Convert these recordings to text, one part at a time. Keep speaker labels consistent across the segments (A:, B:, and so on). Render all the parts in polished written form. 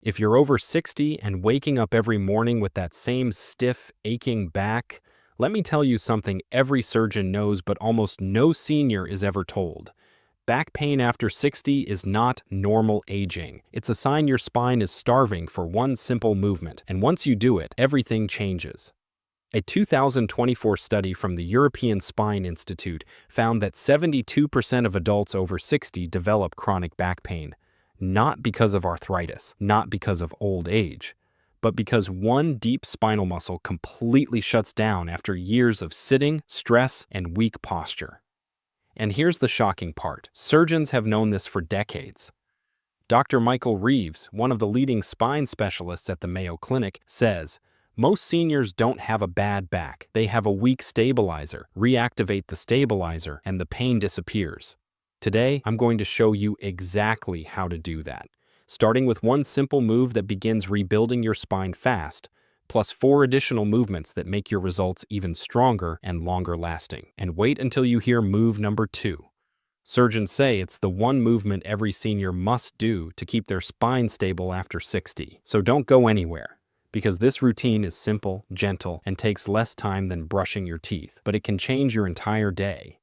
A: If you're over 60 and waking up every morning with that same stiff, aching back, let me tell you something every surgeon knows but almost no senior is ever told. Back pain after 60 is not normal aging. It's a sign your spine is starving for one simple movement, and once you do it, everything changes. A 2024 study from the European Spine Institute found that 72% of adults over 60 develop chronic back pain, not because of arthritis, not because of old age, but because one deep spinal muscle completely shuts down after years of sitting, stress, and weak posture. And here's the shocking part. Surgeons have known this for decades. Dr. Michael Reeves, one of the leading spine specialists at the Mayo Clinic, says, "Most seniors don't have a bad back. They have a weak stabilizer. Reactivate the stabilizer, and the pain disappears." Today, I'm going to show you exactly how to do that, starting with one simple move that begins rebuilding your spine fast, plus 4 additional movements that make your results even stronger and longer lasting. And wait until you hear move number 2. Surgeons say it's the one movement every senior must do to keep their spine stable after 60. So don't go anywhere, because this routine is simple, gentle, and takes less time than brushing your teeth, but it can change your entire day.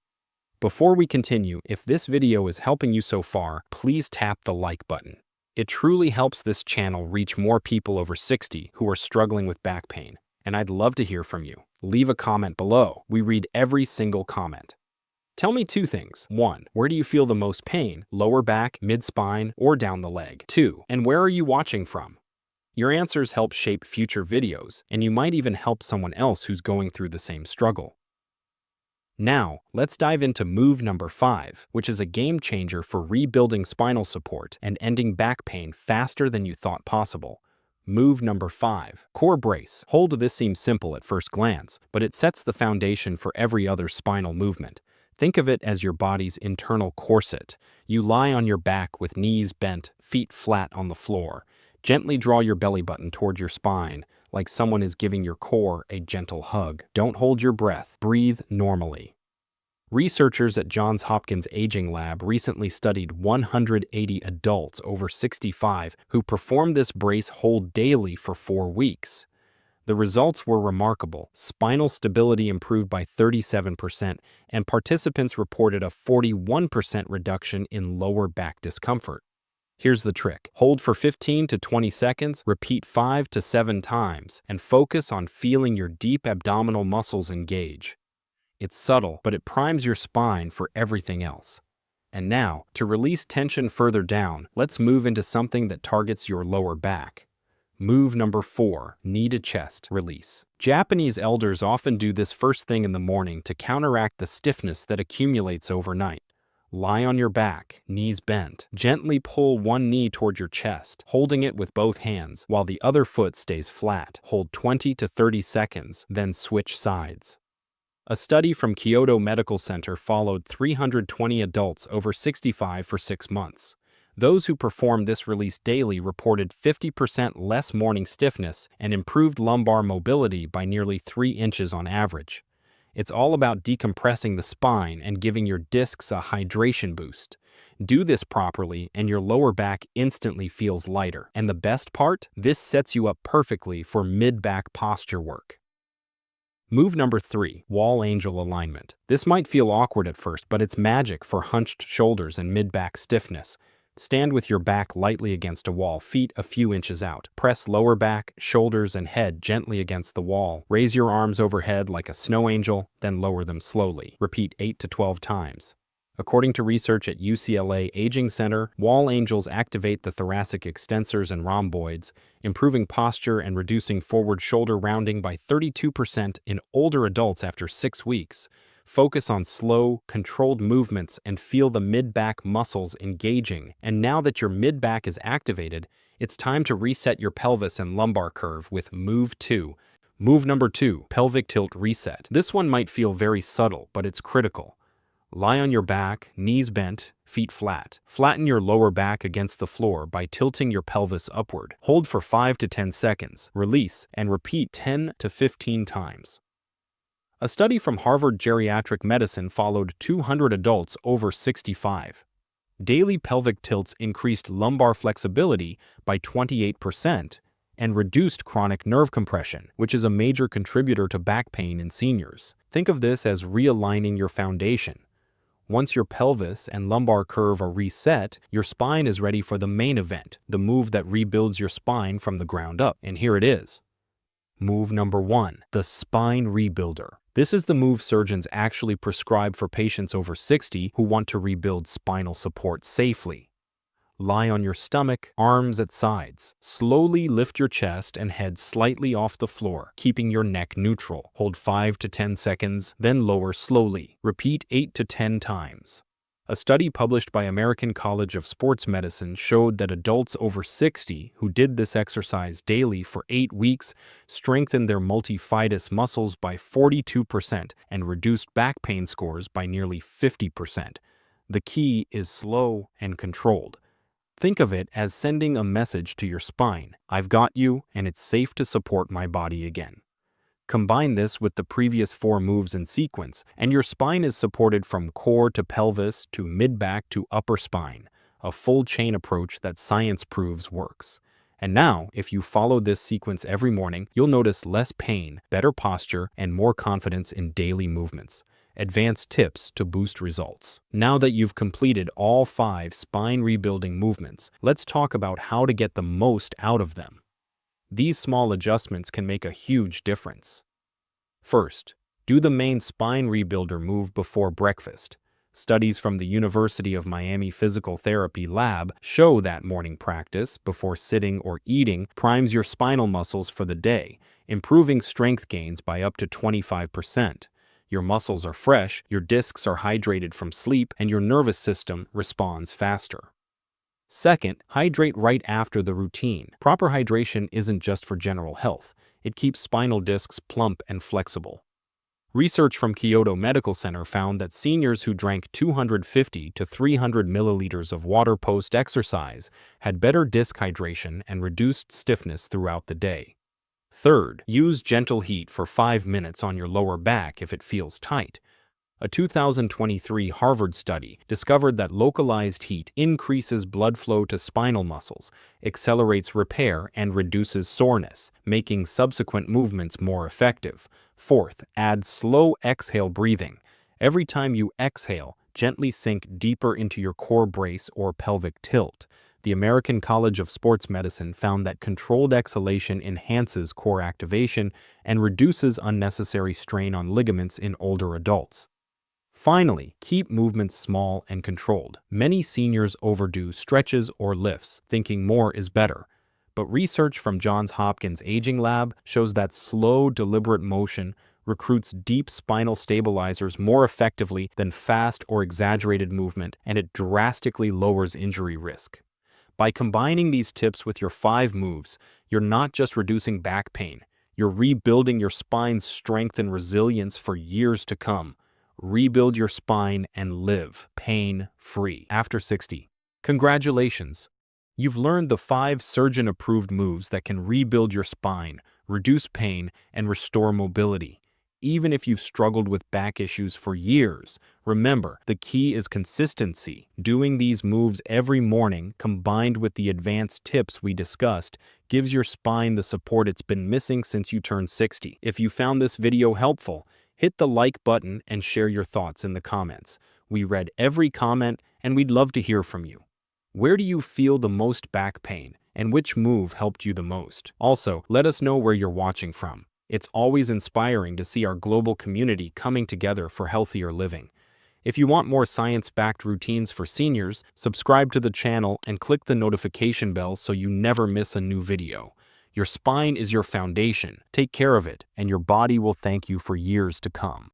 A: Before we continue, if this video is helping you so far, please tap the like button. It truly helps this channel reach more people over 60 who are struggling with back pain, and I'd love to hear from you. Leave a comment below. We read every single comment. Tell me 2 things. 1. Where do you feel the most pain? Lower back, mid-spine, or down the leg? 2. And where are you watching from? Your answers help shape future videos, and you might even help someone else who's going through the same struggle. Now, let's dive into move number 5, which is a game changer for rebuilding spinal support and ending back pain faster than you thought possible. Move number 5, core brace. Hold. This seems simple at first glance, but it sets the foundation for every other spinal movement. Think of it as your body's internal corset. You lie on your back with knees bent, feet flat on the floor. Gently draw your belly button toward your spine, like someone is giving your core a gentle hug. Don't hold your breath. Breathe normally. Researchers at Johns Hopkins Aging Lab recently studied 180 adults over 65 who performed this brace hold daily for 4 weeks. The results were remarkable. Spinal stability improved by 37%, and participants reported a 41% reduction in lower back discomfort. Here's the trick. Hold for 15 to 20 seconds, repeat 5 to 7 times, and focus on feeling your deep abdominal muscles engage. It's subtle, but it primes your spine for everything else. And now, to release tension further down, let's move into something that targets your lower back. Move number 4, knee to chest release. Japanese elders often do this first thing in the morning to counteract the stiffness that accumulates overnight. Lie on your back, knees bent. Gently pull one knee toward your chest, holding it with both hands while the other foot stays flat. Hold 20 to 30 seconds, then switch sides. A study from Kyoto Medical Center followed 320 adults over 65 for 6 months. Those who performed this release daily reported 50% less morning stiffness and improved lumbar mobility by nearly 3 inches on average. It's all about decompressing the spine and giving your discs a hydration boost. Do this properly and your lower back instantly feels lighter. And the best part? This sets you up perfectly for mid-back posture work. Move number 3, wall angel alignment. This might feel awkward at first, but it's magic for hunched shoulders and mid-back stiffness. Stand with your back lightly against a wall, feet a few inches out. Press lower back, shoulders, and head gently against the wall. Raise your arms overhead like a snow angel, then lower them slowly. Repeat 8 to 12 times. According to research at UCLA Aging Center, wall angels activate the thoracic extensors and rhomboids, improving posture and reducing forward shoulder rounding by 32% in older adults after 6 weeks. Focus on slow, controlled movements and feel the mid-back muscles engaging. And now that your mid-back is activated, it's time to reset your pelvis and lumbar curve with Move 2. Move number 2, pelvic tilt reset. This one might feel very subtle, but it's critical. Lie on your back, knees bent, feet flat. Flatten your lower back against the floor by tilting your pelvis upward. Hold for 5 to 10 seconds, release, and repeat 10 to 15 times. A study from Harvard Geriatric Medicine followed 200 adults over 65. Daily pelvic tilts increased lumbar flexibility by 28% and reduced chronic nerve compression, which is a major contributor to back pain in seniors. Think of this as realigning your foundation. Once your pelvis and lumbar curve are reset, your spine is ready for the main event, the move that rebuilds your spine from the ground up. And here it is. Move number 1, the spine rebuilder. This is the move surgeons actually prescribe for patients over 60 who want to rebuild spinal support safely. Lie on your stomach, arms at sides. Slowly lift your chest and head slightly off the floor, keeping your neck neutral. Hold 5 to 10 seconds, then lower slowly. Repeat 8 to 10 times. A study published by American College of Sports Medicine showed that adults over 60 who did this exercise daily for 8 weeks strengthened their multifidus muscles by 42% and reduced back pain scores by nearly 50%. The key is slow and controlled. Think of it as sending a message to your spine. I've got you, and it's safe to support my body again. Combine this with the previous 4 moves in sequence, and your spine is supported from core to pelvis to mid-back to upper spine, a full chain approach that science proves works. And now, if you follow this sequence every morning, you'll notice less pain, better posture, and more confidence in daily movements. Advanced tips to boost results. Now that you've completed all 5 spine rebuilding movements, let's talk about how to get the most out of them. These small adjustments can make a huge difference. First, do the main spine rebuilder move before breakfast. Studies from the University of Miami Physical Therapy Lab show that morning practice before sitting or eating primes your spinal muscles for the day, improving strength gains by up to 25%. Your muscles are fresh, your discs are hydrated from sleep, and your nervous system responds faster. Second, hydrate right after the routine. Proper hydration isn't just for general health. It keeps spinal discs plump and flexible. Research from Kyoto Medical Center found that seniors who drank 250 to 300 milliliters of water post-exercise had better disc hydration and reduced stiffness throughout the day. Third, use gentle heat for 5 minutes on your lower back if it feels tight. A 2023 Harvard study discovered that localized heat increases blood flow to spinal muscles, accelerates repair, and reduces soreness, making subsequent movements more effective. Fourth, add slow exhale breathing. Every time you exhale, gently sink deeper into your core brace or pelvic tilt. The American College of Sports Medicine found that controlled exhalation enhances core activation and reduces unnecessary strain on ligaments in older adults. Finally, keep movements small and controlled. Many seniors overdo stretches or lifts, thinking more is better. But research from Johns Hopkins Aging Lab shows that slow, deliberate motion recruits deep spinal stabilizers more effectively than fast or exaggerated movement, and it drastically lowers injury risk. By combining these tips with your 5 moves, you're not just reducing back pain, you're rebuilding your spine's strength and resilience for years to come. Rebuild your spine and live pain-free after 60. Congratulations! You've learned the 5 surgeon-approved moves that can rebuild your spine, reduce pain, and restore mobility. Even if you've struggled with back issues for years, remember, the key is consistency. Doing these moves every morning, combined with the advanced tips we discussed, gives your spine the support it's been missing since you turned 60. If you found this video helpful, hit the like button and share your thoughts in the comments. We read every comment and we'd love to hear from you. Where do you feel the most back pain, and which move helped you the most? Also, let us know where you're watching from. It's always inspiring to see our global community coming together for healthier living. If you want more science-backed routines for seniors, subscribe to the channel and click the notification bell so you never miss a new video. Your spine is your foundation. Take care of it, and your body will thank you for years to come.